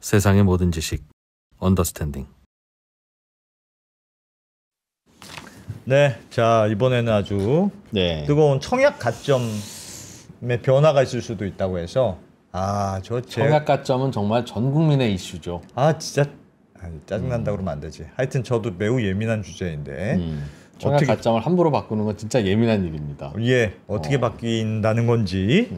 세상의 모든 지식 언더스탠딩. 네, 자 이번에는 아주 뜨거운 청약 가점의 변화가 있을 수도 있다고 해서 청약 가점은 정말 전 국민의 이슈죠. 진짜 짜증난다고 그러면 안 되지. 하여튼 저도 매우 예민한 주제인데 청약 가점을 함부로 바꾸는 건 진짜 예민한 일입니다. 어떻게 바뀐다는 건지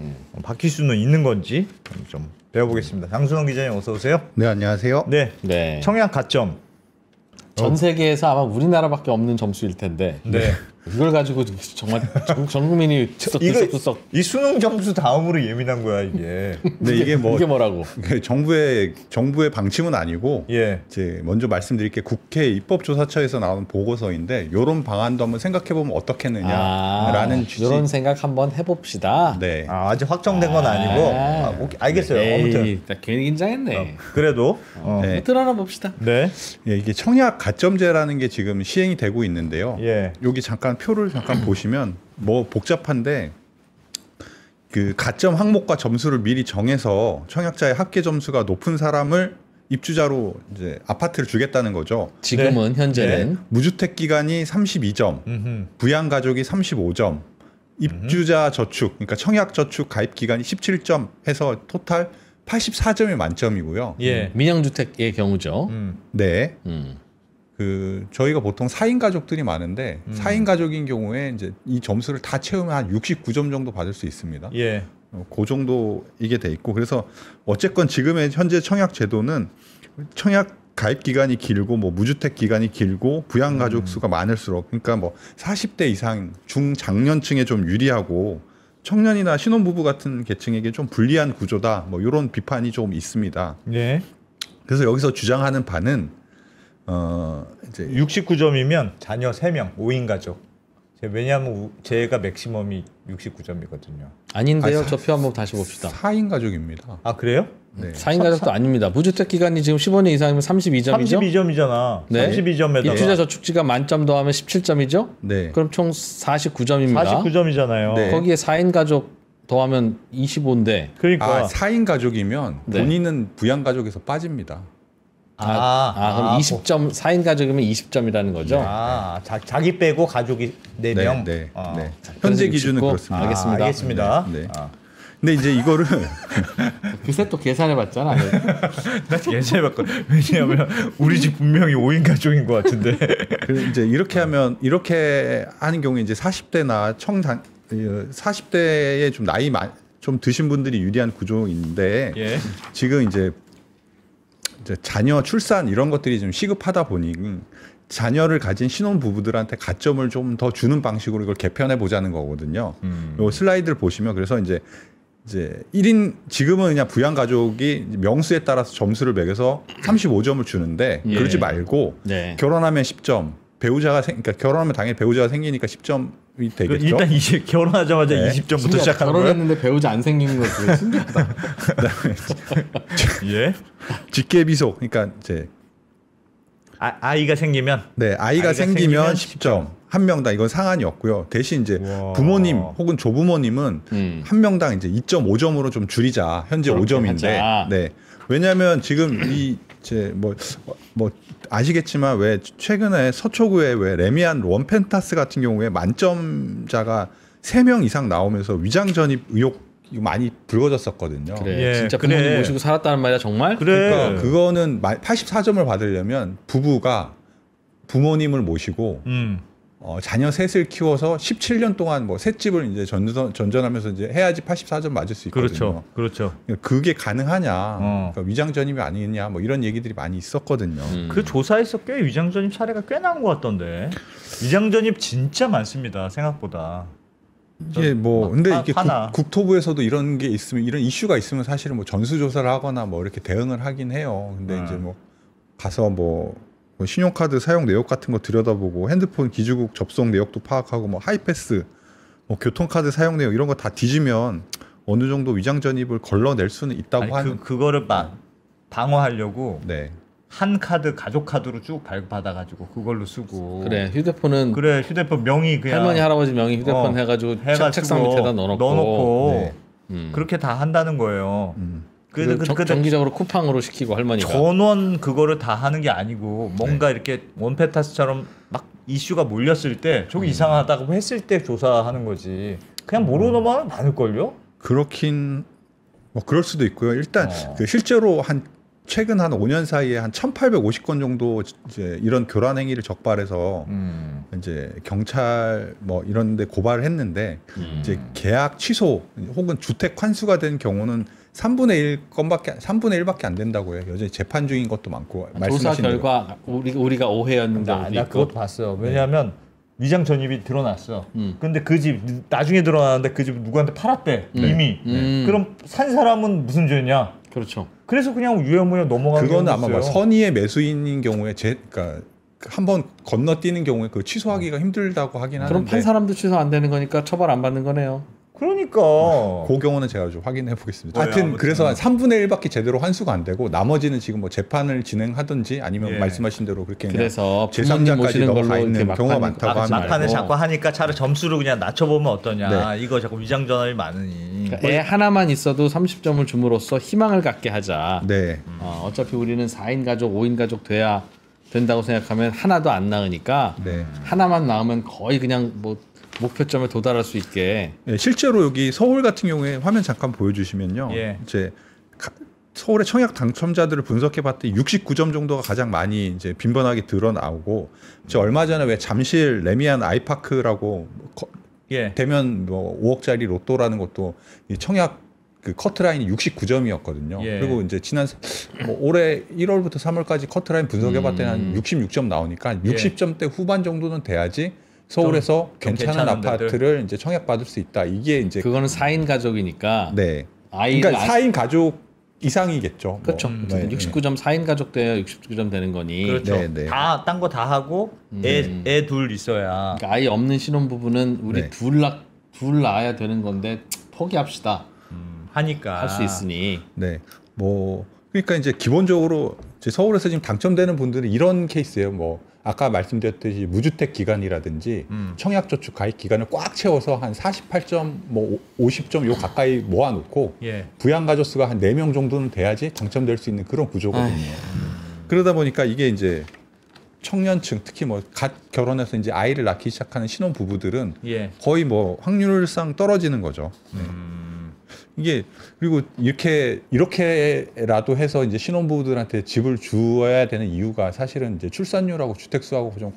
바뀔 수는 있는 건지 좀 배워보겠습니다. 장순원 기자님 어서 오세요. 네, 안녕하세요. 네. 청약 가점 전 세계에서 아마 우리나라밖에 없는 점수일 텐데 이걸 가지고 정말 전 국민이 들썩들썩 이 수능 점수 다음으로 예민한 거야 이게. 근데 이게 뭐라고? 정부의 방침은 아니고 이제 먼저 말씀드릴 게 국회 입법조사처에서 나온 보고서인데 이런 방안도 한번 생각해 보면 어떻겠느냐라는 취지. 이런 생각 한번 해봅시다. 네. 아직 확정된 건 아니고 알겠어요. 아무튼 괜히 긴장했네. 그래도 드러나 봅시다. 이게 청약 가점제라는 게 지금 시행이 되고 있는데요. 여기 잠깐 표를 보시면 뭐 복잡한데 그 가점 항목과 점수를 미리 정해서 청약자의 합계 점수가 높은 사람을 입주자로 이제 아파트를 주겠다는 거죠. 지금은 현재는 무주택 기간이 32점, 부양 가족이 35점, 입주자 저축 그러니까 청약 저축 가입 기간이 17점 해서 토탈 84점이 만점이고요. 민영주택의 경우죠. 네. 저희가 보통 4인 가족들이 많은데 4인 가족인 경우에 이제 이 점수를 다 채우면 한 69점 정도 받을 수 있습니다. 그 정도 이게 돼 있고 그래서 어쨌건 지금의 현재 청약 제도는 청약 가입 기간이 길고 뭐 무주택 기간이 길고 부양 가족 수가 많을수록 그러니까 뭐 40대 이상 중장년층에 좀 유리하고 청년이나 신혼부부 같은 계층에게 좀 불리한 구조다. 뭐 이런 비판이 좀 있습니다. 그래서 여기서 주장하는 바는 이제 69점이면 자녀 3명, 5인 가족. 왜냐하면 제가 맥시멈이 69점이거든요. 아닌데요. 저 표 한번 다시 봅시다. 4인 가족입니다. 그래요? 네. 4인 가족도 아닙니다. 무주택 기간이 지금 15년 이상이면 32점이죠? 32점이잖아. 32점에다가 입주자 저축지가 만점 더하면 17점이죠? 그럼 총 49점입니다. 49점이잖아요. 거기에 4인 가족 더하면 25인데. 그러니까 4인 가족이면 본인은 부양 가족에서 빠집니다. 그럼 20점 4인 가족이면 20점이라는 거죠? 자기 빼고 가족이 4명. 현재 기준은 그렇습니다. 알겠습니다. 근데 이제 이거를 그새 또 계산해봤잖아. 나 계산해봤거든. 왜냐하면 우리 집 분명히 5인 가족인 것 같은데. 이제 이렇게 하는 경우에 이제 40대나 40대에 좀 나이 좀 드신 분들이 유리한 구조인데 지금 이제 자녀 출산 이런 것들이 좀 시급하다 보니 자녀를 가진 신혼 부부들한테 가점을 좀 더 주는 방식으로 이걸 개편해 보자는 거거든요. 요 슬라이드를 보시면 그래서 이제 1인 지금은 그냥 부양 가족이 명수에 따라서 점수를 매겨서 35점을 주는데 그러지 말고 결혼하면 10점, 그러니까 결혼하면 당연히 배우자가 생기니까 10점이 되겠죠. 일단 결혼하자마자 20점부터 시작하는 거예요? 결혼했는데 배우자 안 생기는 거 되게 신기하다. 직계비속 그러니까 이제 아이가 생기면 아이가 생기면 10점 한 명당 이건 상한이 없고요. 대신 이제 부모님 혹은 조부모님은 한 명당 이제 2.5점으로 좀 줄이자. 현재 5점인데 왜냐하면 지금 뭐 아시겠지만 왜 최근에 서초구에 왜 레미안 원펜타스 같은 경우에 만점자가 3명 이상 나오면서 위장 전입 의혹 많이 불거졌었거든요. 진짜 부모님 모시고 살았다는 말이야 정말? 그러니까 그거는 84점을 받으려면 부부가 부모님을 모시고 자녀 셋을 키워서 17년 동안 뭐 셋집을 이제 전전하면서 이제 해야지 84점 맞을 수 있거든요. 그렇죠. 그게 가능하냐? 그러니까 위장 전입이 아니냐? 뭐 이런 얘기들이 많이 있었거든요. 그 조사에서 꽤 위장 전입 사례가 꽤 나온 것 같던데. 위장 전입 진짜 많습니다. 생각보다. 이게 뭐 근데 이게 국토부에서도 이런 게 있으면 이런 이슈가 있으면 사실은 뭐 전수조사를 하거나 뭐 이렇게 대응을 하긴 해요. 근데 이제 뭐 가서 뭐 신용카드 사용 내역 같은 거 들여다보고 핸드폰 기주국 접속 내역도 파악하고 뭐 하이패스, 뭐 교통카드 사용 내역 이런 거 다 뒤지면 어느 정도 위장 전입을 걸러낼 수는 있다고 하는. 그거를 방어하려고 한 카드 가족 카드로 쭉 발급받아가지고 그걸로 쓰고. 휴대폰 명의 그냥 할머니 할아버지 명의 휴대폰 해가지고 책상 밑에다 넣어놓고 그렇게 다 한다는 거예요. 정기적으로 쿠팡으로 시키고 할머니가 전원 그거를 다 하는 게 아니고 뭔가 이렇게 원패타스처럼 막 이슈가 몰렸을 때 저기 이상하다고 했을 때 조사하는 거지. 그냥 모르는 놈은 많을걸요? 그렇긴 뭐 그럴 수도 있고요. 일단 그 실제로 한 최근 한 5년 사이에 한 1,850건 정도 이제 이런 교란 행위를 적발해서 이제 경찰 뭐 이런 데 고발을 했는데 이제 계약 취소 혹은 주택 환수가 된 경우는 3분의 1밖에 안 된다고 해요. 여전히 재판 중인 것도 많고. 조사 결과 우리가 오해였는데 나 그것도 봤어. 왜냐하면 위장 전입이 드러났어. 근데 그 집 나중에 드러나는데 그 집 누구한테 팔았대 이미. 그럼 산 사람은 무슨 죄냐? 그렇죠. 그래서 그냥 유야무야 넘어간 그거는 아마 있어요. 뭐 선의의 매수인인 경우에 그러니까 한번 건너뛰는 경우에 그 취소하기가 힘들다고 하긴 하는데. 그럼 판 사람도 취소 안 되는 거니까 처벌 안 받는 거네요. 그러니까 그 경우는 제가 좀 확인해 보겠습니다. 하여튼 그래서 한 3분의 1밖에 제대로 환수가 안 되고 나머지는 지금 뭐 재판을 진행하든지 아니면 말씀하신 대로 그렇게 그래서 제3자까지 넘어가 있는 경우가 많다고 합니다. 막판에 자꾸 하니까 차라리 점수를 그냥 낮춰보면 어떠냐. 이거 자꾸 위장 전환이 많으니. 그러니까 애 하나만 있어도 30점을 줌으로써 희망을 갖게 하자. 네. 어차피 우리는 4인 가족, 5인 가족 돼야 된다고 생각하면 하나도 안 낳으니까 하나만 낳으면 거의 그냥 뭐 목표점에 도달할 수 있게. 실제로 여기 서울 같은 경우에 화면 잠깐 보여주시면요. 이제 서울의 청약 당첨자들을 분석해봤더니 69점 정도가 가장 많이 이제 빈번하게 드러나오고, 얼마 전에 왜 잠실 레미안 아이파크라고 대면 뭐 5억짜리 로또라는 것도 이 청약 그 커트라인이 69점이었거든요. 그리고 이제 지난 뭐 올해 1월부터 3월까지 커트라인 분석해봤더니 한 66점 나오니까 60점대 후반 정도는 돼야지 서울에서 괜찮은 아파트를 이제 청약받을 수 있다. 이게 이제 그거는 4인 가족이니까. 네. 그러니까 4인 가족 이상이겠죠. 그렇죠. 뭐. 69점 4인 가족 돼야 69점 되는 거니. 그렇죠. 다 딴 거 다 하고 애 둘 있어야. 그러니까 아이 없는 신혼부부는 우리 둘 낳아야 되는 건데 포기합시다. 하니까 할 수 있으니. 네. 뭐 그러니까 이제 기본적으로 이제 서울에서 지금 당첨되는 분들은 이런 케이스예요. 뭐 아까 말씀드렸듯이 무주택 기간이라든지 청약저축 가입 기간을 꽉 채워서 한 48점, 뭐 50점 요 가까이 모아놓고 부양가족 수가 한 4명 정도는 돼야지 당첨될 수 있는 그런 구조거든요. 그러다 보니까 이게 이제 청년층, 특히 뭐 갓 결혼해서 이제 아이를 낳기 시작하는 신혼 부부들은 거의 뭐 확률상 떨어지는 거죠. 이게 그리고 이렇게라도 해서 이제 신혼부부들한테 집을 주어야 되는 이유가 사실은 이제 출산율하고 주택수하고 좀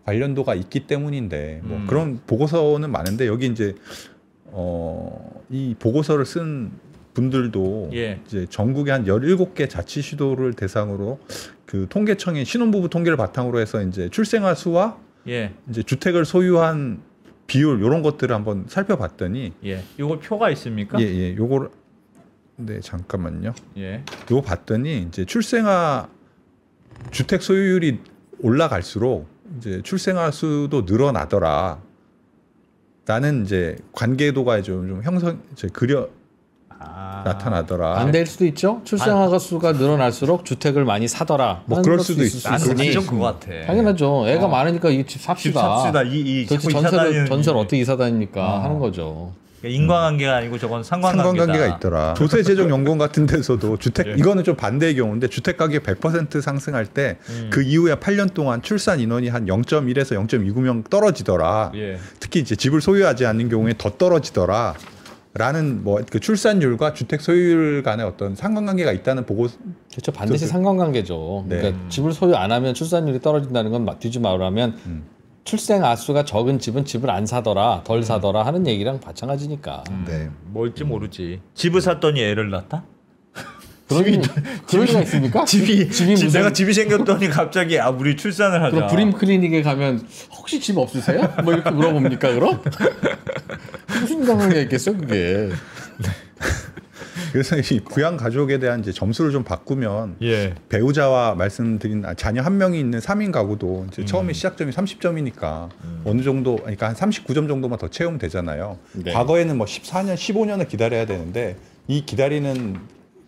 관련도가 있기 때문인데 뭐 그런 보고서는 많은데 여기 이제 이 보고서를 쓴 분들도 이제 전국에 한 17개 자치시도를 대상으로 그 통계청의 신혼부부 통계를 바탕으로 해서 이제 출생아 수와 이제 주택을 소유한 비율 이런 것들을 한번 살펴봤더니 요거 표가 있습니까? 요거를 잠깐만요. 요거 봤더니 이제 출생아 주택 소유율이 올라갈수록 이제 출생아 수도 늘어나더라. 라는 이제 관계도가 좀 형성 나타나더라. 반대일 수도 있죠. 출생아 수가 늘어날수록 주택을 많이 사더라. 뭐 그럴 수도 있을 나는 완전 그거 같아. 당연하죠. 애가 많으니까 이 집 삽시다. 도대체 전세를 어떻게 이사 다닙니까 하는 거죠. 인과관계가 아니고 저건 상관관계가 있더라. 조세재정연구원 같은 데서도 주택 이거는 좀 반대의 경우인데 주택 가격 100% 상승할 때 그 이후에 8년 동안 출산 인원이 한 0.1에서 0.29명 떨어지더라. 특히 이제 집을 소유하지 않는 경우에 더 떨어지더라. 라는 뭐 그 출산율과 주택 소유율 간의 어떤 상관관계가 있다는 보고. 그렇죠. 반드시 상관관계죠. 그러니까 집을 소유 안 하면 출산율이 떨어진다는 건 뒤지 말으면 출생 아수가 적은 집은 집을 안 사더라, 덜 사더라 하는 얘기랑 마찬가지니까. 뭘지 모르지. 집을 샀더니 애를 낳다? 그럴 리가 있습니까? 내가 집이 생겼더니 갑자기 우리 출산을 하자. 그럼 브림 클리닉에 가면 혹시 집 없으세요? 뭐 이렇게 물어봅니까 그럼? 무슨 상관이 있겠어 그게. 그래서 이 부양 가족에 대한 이제 점수를 좀 바꾸면 배우자와 말씀드린 자녀 한 명이 있는 3인 가구도 이제 처음에 시작점이 30점이니까 어느 정도, 그러니까 한 39점 정도만 더 채우면 되잖아요. 과거에는 뭐 14년, 15년을 기다려야 되는데 이 기다리는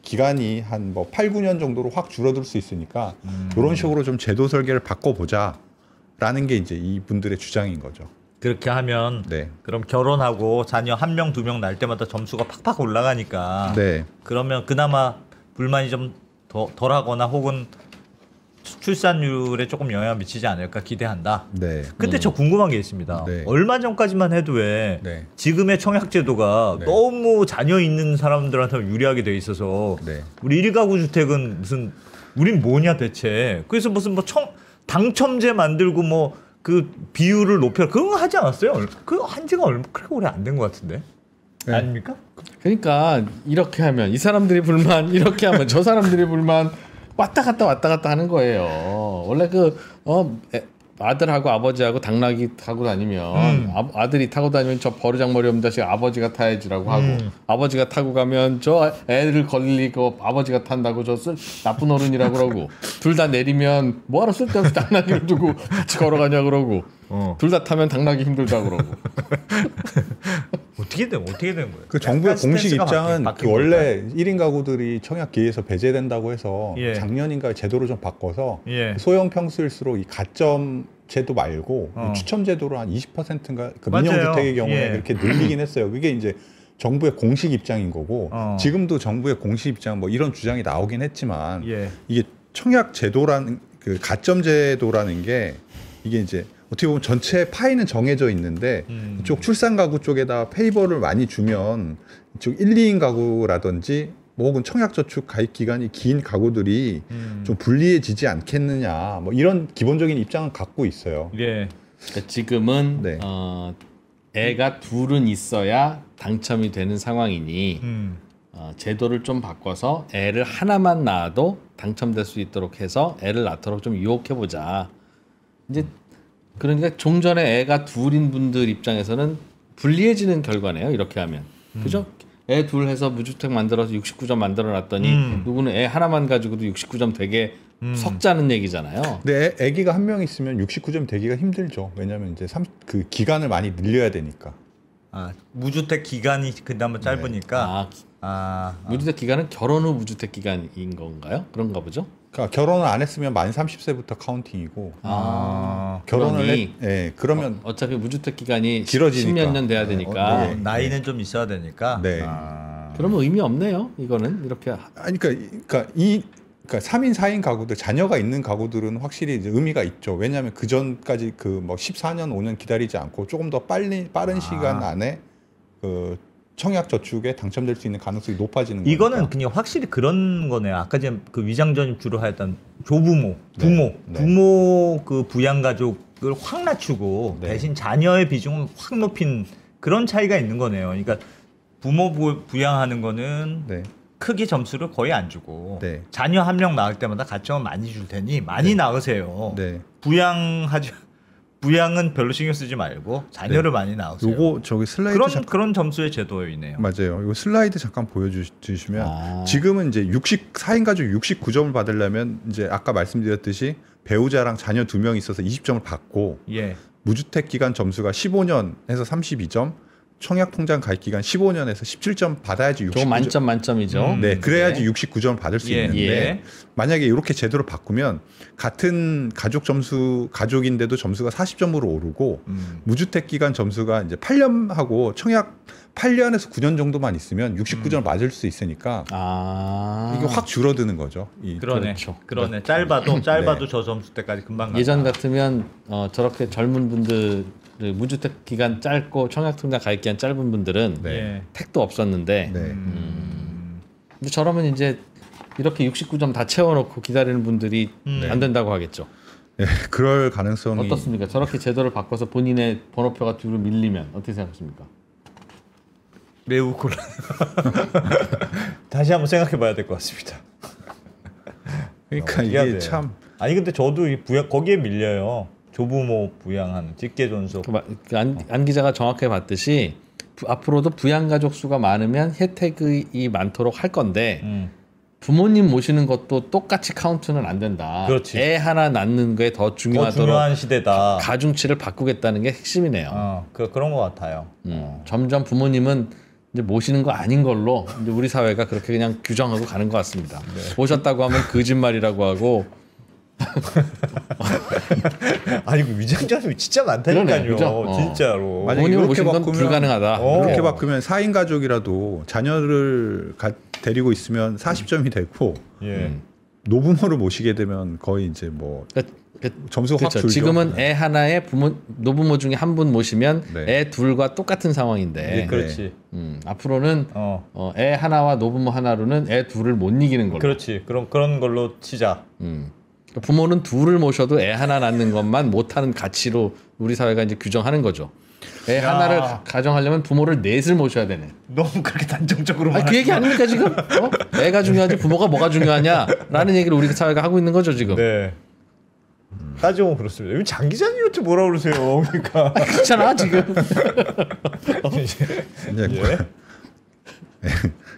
기간이 한 뭐 8, 9년 정도로 확 줄어들 수 있으니까 이런 식으로 좀 제도 설계를 바꿔보자라는 게 이제 이분들의 주장인 거죠. 그렇게 하면 그럼 결혼하고 자녀 1명, 2명 낳을 때마다 점수가 팍팍 올라가니까 그러면 그나마 불만이 좀 덜하거나 혹은 출산율에 조금 영향을 미치지 않을까 기대한다. 네. 근데 저 궁금한 게 있습니다. 네. 얼마 전까지만 해도 왜 네. 지금의 청약제도가 네. 너무 자녀 있는 사람들한테 유리하게 돼 있어서 네. 우리 1가구 주택은 무슨 우린 뭐냐 대체. 그래서 무슨 뭐 당첨제 만들고 뭐 그 비율을 높여 그런 거 하지 않았어요? 그거 한 지가 그렇게 오래 안 된 것 같은데. 네. 아닙니까? 그러니까 이렇게 하면 이 사람들이 불만, 이렇게 하면 저 사람들이 불만 왔다 갔다 하는 거예요. 원래 아들하고 아버지하고 당나귀 타고 다니면 아들이 타고 다니면 저 버르장머리 없는 자식 아버지가 타야지라고 하고 아버지가 타고 가면 저 애를 걸리고 아버지가 탄다고 저 나쁜 어른이라고 그러고 둘 다 내리면 뭐하러 쓸데없이 당나귀를 두고 같이 걸어가냐 그러고 둘 다 타면 당나귀 힘들다 그러고 어떻게 된 거예요? 그 정부의 공식 입장은 바뀐 그 원래 1인 가구들이 청약 기회에서 배제된다고 해서 예. 작년인가 제도를 좀 바꿔서 예. 소형 평수일수록 이 가점 제도 말고 추첨 제도로 한 20%인가 그 맞아요. 민영주택의 경우에 예. 그렇게 늘리긴 했어요. 그게 이제 정부의 공식 입장인 거고 지금도 정부의 공식 입장 뭐 이런 주장이 나오긴 했지만 예. 이게 청약 제도라는 그 가점 제도라는 게 이게 이제 어떻게 보면 전체 파이는 정해져 있는데 이쪽 출산 가구 쪽에다 페이버를 많이 주면 이쪽 1, 2인 가구라든지 뭐 혹은 청약저축 가입 기간이 긴 가구들이 좀 불리해지지 않겠느냐 뭐 이런 기본적인 입장은 갖고 있어요. 예. 그러니까 지금은 네. 애가 둘은 있어야 당첨이 되는 상황이니 제도를 좀 바꿔서 애를 하나만 낳아도 당첨될 수 있도록 해서 애를 낳도록 좀 유혹해 보자. 이제 그러니까 좀 전에 애가 둘인 분들 입장에서는 불리해지는 결과네요. 이렇게 하면 그죠? 애 둘 해서 무주택 만들어서 69점 만들어 놨더니 누구는 애 하나만 가지고도 69점 되게 섞자는 얘기잖아요. 근데 애기가 한 명 있으면 69점 되기가 힘들죠. 왜냐하면 이제 그 기간을 많이 늘려야 되니까. 무주택 기간이 그나마 짧으니까. 무주택 기간은 결혼 후 무주택 기간인 건가요? 그런가 보죠. 그러니까 결혼을 안 했으면 만 30세부터 카운팅이고 결혼을 그러면 어차피 무주택 기간이 길어지니까 10몇 년 돼야 되니까 나이는 좀 있어야 되니까. 네. 그러면 의미 없네요. 이거는 이렇게. 그러니까 3인 4인 가구들 자녀가 있는 가구들은 확실히 이제 의미가 있죠. 왜냐하면 그 전까지 그 뭐 14년 5년 기다리지 않고 조금 더 빠른 시간 안에 그 청약 저축에 당첨될 수 있는 가능성이 높아지는 거예요. 이거는 그냥 확실히 그런 거네요. 아까 전에 그 위장전입 주로 하였던 조부모, 부모 그 부양 가족을 확 낮추고 대신 자녀의 비중을 확 높인 그런 차이가 있는 거네요. 그러니까 부모 부양하는 거는 크게 점수를 거의 안 주고 자녀 한 명 낳을 때마다 가점을 많이 줄 테니 많이 낳으세요. 부양은 별로 신경 쓰지 말고 자녀를 많이 낳으세요. 요거 저기 슬라이드 그런 점수의 제도이네요. 맞아요. 요 슬라이드 잠깐 보여주시면 지금은 이제 4인 가족 69점을 받으려면 이제 아까 말씀드렸듯이 배우자랑 자녀 2명 있어서 20점을 받고 무주택 기간 점수가 15년에서 32점, 청약 통장 가입 기간 15년에서 17점 받아야지 69점. 만점이죠. 그래야지 69점을 받을 수 있는데 만약에 이렇게 제도를 바꾸면 같은 가족인데도 점수가 40점으로 오르고 무주택 기간 점수가 이제 8년하고 청약 8년에서 9년 정도만 있으면 69점을 맞을 수 있으니까 이게 확 줄어드는 거죠. 그러네. 짧아도 저 점수 때까지 금방 간다. 예전 같으면 저렇게 젊은 분들 무주택 기간 짧고 청약통장 가입 기간 짧은 분들은 택도 없었는데 근데 저러면 이제 이렇게 69점 다 채워놓고 기다리는 분들이 안 된다고 하겠죠. 그럴 가능성이 어떻습니까? 저렇게 제도를 바꿔서 본인의 번호표가 뒤로 밀리면 어떻게 생각하십니까? 매우 곤란. 다시 한번 생각해봐야 될 것 같습니다. 그러니까 이게 참 근데 저도 거기에 밀려요. 조부모 부양하는 직계존속. 안 기자가 정확하게 봤듯이 앞으로도 부양가족 수가 많으면 혜택이 많도록 할 건데 부모님 모시는 것도 똑같이 카운트는 안 된다. 그렇지. 애 하나 낳는 게 더 중요하도록 중요한 시대다. 가중치를 바꾸겠다는 게 핵심이네요. 그런 것 같아요. 점점 부모님은 이제 모시는 거 아닌 걸로 이제 우리 사회가 그렇게 그냥 규정하고 가는 것 같습니다. 모셨다고 하면 거짓말이라고 하고 아니 그 위장전입이 진짜 많다니까요. 그러네, 진짜로. 만약에 이렇게 바꾸면 불가능하다. 이렇게 바꾸면 4인 가족이라도 자녀를 데리고 있으면 40점이 되고 노부모를 모시게 되면 거의 이제 뭐 점수가 확 줄죠. 지금은 애 하나에 노부모 중에 한 분 모시면 애 둘과 똑같은 상황인데 그렇지. 앞으로는 애 하나와 노부모 하나로는 애 둘을 못 이기는 걸로. 그렇지. 그런 걸로 치자. 부모는 둘을 모셔도 애 하나 낳는 것만 못하는 가치로 우리 사회가 이제 규정하는 거죠. 애 하나를 가정하려면 부모를 넷을 모셔야 되네. 너무 그렇게 단정적으로 그 얘기 아닙니까 지금? 애가 중요하지 부모가 뭐가 중요하냐라는 얘기를 우리 사회가 하고 있는 거죠 지금. 네. 따지면 그렇습니다. 여기 장 기자님한테 뭐라 그러세요? 그러니까 그렇잖아 지금. 이제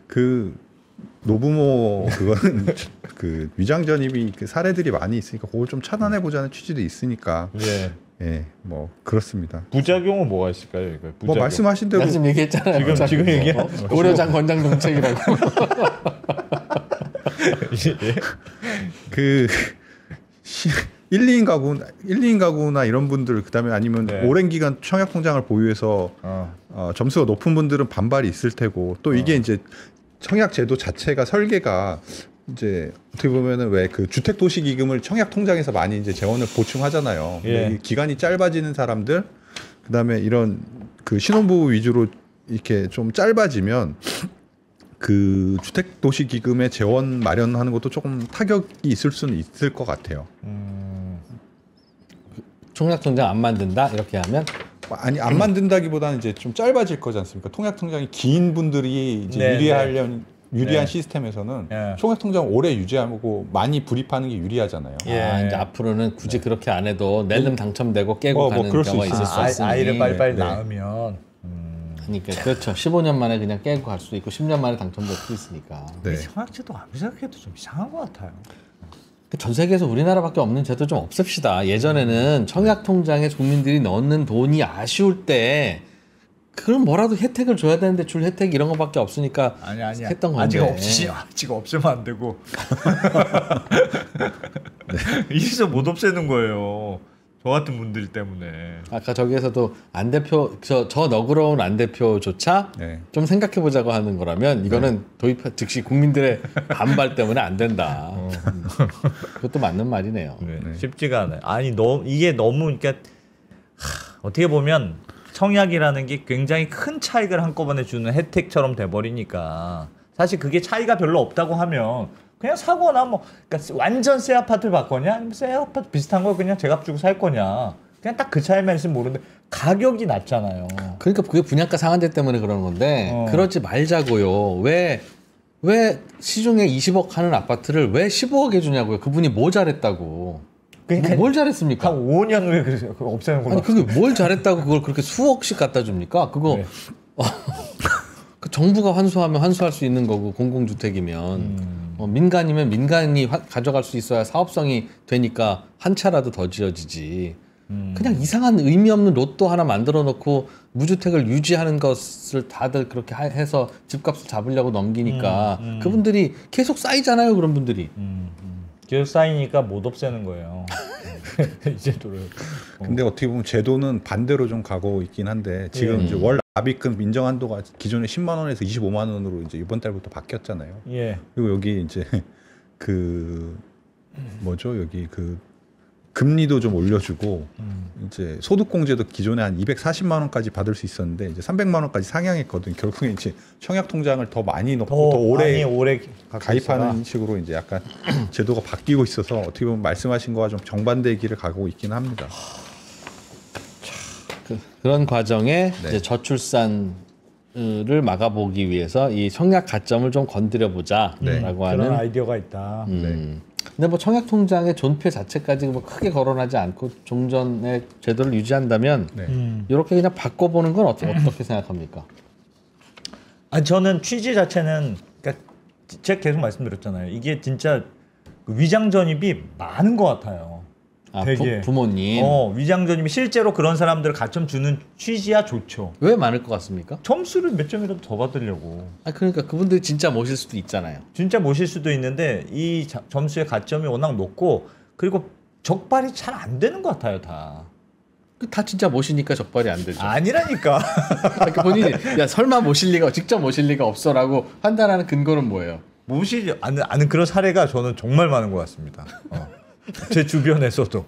그 노부모 그거는 그 위장 전입이 그 사례들이 많이 있으니까 그걸 좀 차단해 보자는 취지도 있으니까. 뭐 그렇습니다. 부작용은 뭐가 있을까요? 이거 부작용. 뭐 말씀하신 대로 지금 얘기했잖아요. 지금 얘기한 고려장 권장 정책이라고. 그 1, 2인 가구나 이런 분들 그다음에 아니면 오랜 기간 청약 통장을 보유해서 점수가 높은 분들은 반발이 있을 테고 또 이게 이제 청약 제도 자체가 설계가 이제 어떻게 보면은 왜 그 주택 도시 기금을 청약 통장에서 많이 이제 재원을 보충하잖아요. 근데 기간이 짧아지는 사람들 그다음에 이런 그 신혼부부 위주로 이렇게 좀 짧아지면 그 주택 도시 기금의 재원 마련하는 것도 조금 타격이 있을 수는 있을 것 같아요. 청약 통장 안 만든다 이렇게 하면 아니 안 만든다기보다는 이제 좀 짧아질 거지 않습니까? 통약 통장이 긴 분들이 이제 유리한 시스템에서는 청약 통장 오래 유지하고 많이 불입하는 게 유리하잖아요. 이제 앞으로는 굳이 그렇게 안 해도 낼름 당첨되고 깨고 가는 경우가 있을 수 있으니 아이를 빨리빨리 낳으면 그러니까 그렇죠. 15년 만에 그냥 깨고 갈 수도 있고 10년 만에 당첨될 수도 있으니까. 청약제도 아무리 생각해도 좀 이상한 것 같아요. 전 세계에서 우리나라밖에 없는 제도 좀 없앱시다. 예전에는 청약 통장에 국민들이 넣는 돈이 아쉬울 때 그럼 뭐라도 혜택을 줘야 되는데 줄 혜택 이런 거밖에 없으니까 아니야. 했던 건데. 아직 없애면 안 되고 이래서 못 없애는 거예요. 저 같은 분들 때문에. 아까 저기에서도 안 대표 저 너그러운 안 대표조차 좀 생각해 보자고 하는 거라면 이거는 도입 즉시 국민들의 반발 때문에 안 된다. 그것도 맞는 말이네요. 쉽지가 않아요. 아니 이게 너무 그러니까 어떻게 보면 청약이라는 게 굉장히 큰 차익을 한꺼번에 주는 혜택처럼 돼버리니까 사실 그게 차이가 별로 없다고 하면 그냥 사거나 뭐 그러니까 완전 새 아파트를 받거냐 아니면 새 아파트 비슷한 걸 그냥 제값 주고 살 거냐 그냥 딱 그 차이만 있으면 모르는데 가격이 낮잖아요. 그러니까 그게 분양가 상한제 때문에 그러는 건데 그러지 말자고요. 왜 시중에 20억 하는 아파트를 왜 15억에 주냐고요. 그분이 뭐 잘했다고. 그러니까 뭘 잘했습니까? 한 5년 후에 없애는 걸로. 아니 그게 뭘 잘했다고 그걸 그렇게 수억씩 갖다 줍니까? 그거 그 정부가 환수하면 환수할 수 있는 거고 공공주택이면 민간이면 민간이 가져갈 수 있어야 사업성이 되니까 한 차라도 더 지어지지. 그냥 이상한 의미 없는 로또 하나 만들어 놓고 무주택을 유지하는 것을 다들 그렇게 해서 집값을 잡으려고 넘기니까 그분들이 계속 쌓이잖아요. 그런 분들이. 계속 쌓이니까 못 없애는 거예요. 이 제도를. 근데 어떻게 보면 제도는 반대로 좀 가고 있긴 한데 지금 이제 월 납입금 인정 한도가 기존에 10만 원에서 25만 원으로 이제 이번 달부터 바뀌었잖아요. 그리고 여기 이제 그 뭐죠? 여기 그 금리도 좀 올려주고 이제 소득공제도 기존에 한 240만 원까지 받을 수 있었는데 이제 300만 원까지 상향했거든. 결국에 이제 청약 통장을 더 많이 넣고 더 오래 가입하는 식으로 이제 약간 제도가 바뀌고 있어서 어떻게 보면 말씀하신 거와 좀 정반대의 길을 가고 있긴 합니다. 그런 과정에 이제 저출산을 막아보기 위해서 이 청약 가점을 좀 건드려보자라고 하는 그런 아이디어가 있다. 근데 뭐 청약 통장의 존폐 자체까지 뭐 크게 거론하지 않고 종전의 제도를 유지한다면 이렇게 그냥 바꿔보는 건 어떻게 생각합니까? 저는 취지 자체는 그러니까 제가 계속 말씀드렸잖아요. 이게 진짜 위장 전입이 많은 것 같아요. 되게 부모님 위장 전입이 실제로 그런 사람들을 가점 주는 취지야 좋죠. 왜 많을 것 같습니까? 점수를 몇 점이라도 더 받으려고. 그러니까 그분들이 진짜 모실 수도 있잖아요. 진짜 모실 수도 있는데 이 점수의 가점이 워낙 높고 그리고 적발이 잘 안 되는 것 같아요, 다. 다 진짜 모시니까 적발이 안 되죠. 아니라니까. 그러니까 본인이 야 설마 모실 리가 직접 모실 리가 없어라고 판단하는 근거는 뭐예요? 모시지 않는 그런 사례가 저는 정말 많은 것 같습니다. 제 주변에서도.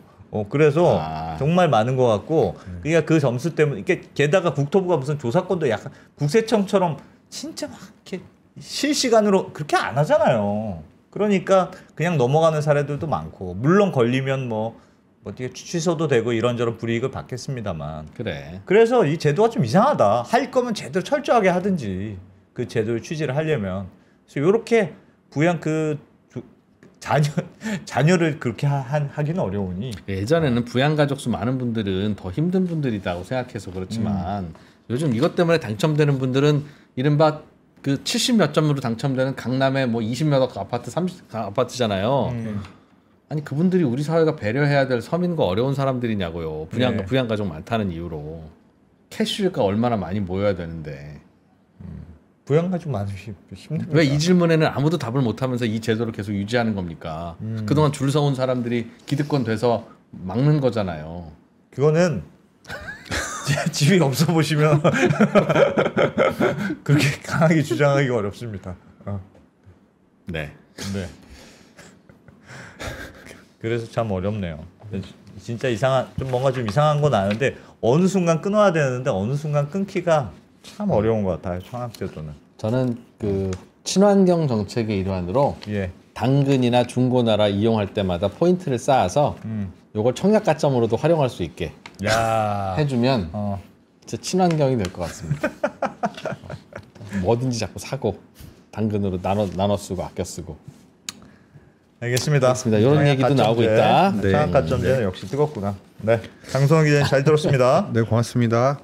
그래서 정말 많은 것 같고, 그러니까 그 점수 때문에 이게 게다가 국토부가 무슨 조사권도 약간 국세청처럼 진짜 막 이렇게 실시간으로 그렇게 안 하잖아요. 그러니까 그냥 넘어가는 사례들도 많고, 물론 걸리면 뭐 어떻게 취소도 되고 이런저런 불이익을 받겠습니다만. 그래. 그래서 이 제도가 좀 이상하다. 할 거면 제대로 철저하게 하든지 그 제도를 취지를 하려면. 그래서 이렇게 부양 그 자녀를 그렇게 하기는 어려우니. 예전에는 부양가족 수 많은 분들은 더 힘든 분들이라고 생각해서 그렇지만 요즘 이것 때문에 당첨되는 분들은 이른바 그 70몇 점으로 당첨되는 강남의 뭐 20몇 억 아파트 30 아파트잖아요. 아니 그분들이 우리 사회가 배려해야 될 서민과 어려운 사람들이냐고요. 부양가족 많다는 이유로 캐시가 얼마나 많이 모여야 되는데. 부양가족 많으시 힘듭니다. 왜 이 질문에는 아무도 답을 못하면서 이 제도를 계속 유지하는 겁니까? 그동안 줄 서온 사람들이 기득권 돼서 막는 거잖아요. 그거는 집이 없어 보시면 그렇게 강하게 주장하기가 어렵습니다. 네. 네. 그래서 참 어렵네요. 진짜 좀 뭔가 좀 이상한 건 아는데 어느 순간 끊어야 되는데 어느 순간 끊기가 참 어려운 것 같아요. 청약제도는. 저는 그 친환경 정책의 일환으로 당근이나 중고나라 이용할 때마다 포인트를 쌓아서 요걸 청약 가점으로도 활용할 수 있게 해주면 진짜 친환경이 될 것 같습니다. 뭐든지 자꾸 사고 당근으로 나눠 쓰고 아껴 쓰고. 알겠습니다. 이런 얘기도 나오고 있다. 청약 가점제는 역시 뜨겁구나. 네, 장성호 기자님 잘 들었습니다. 네, 고맙습니다.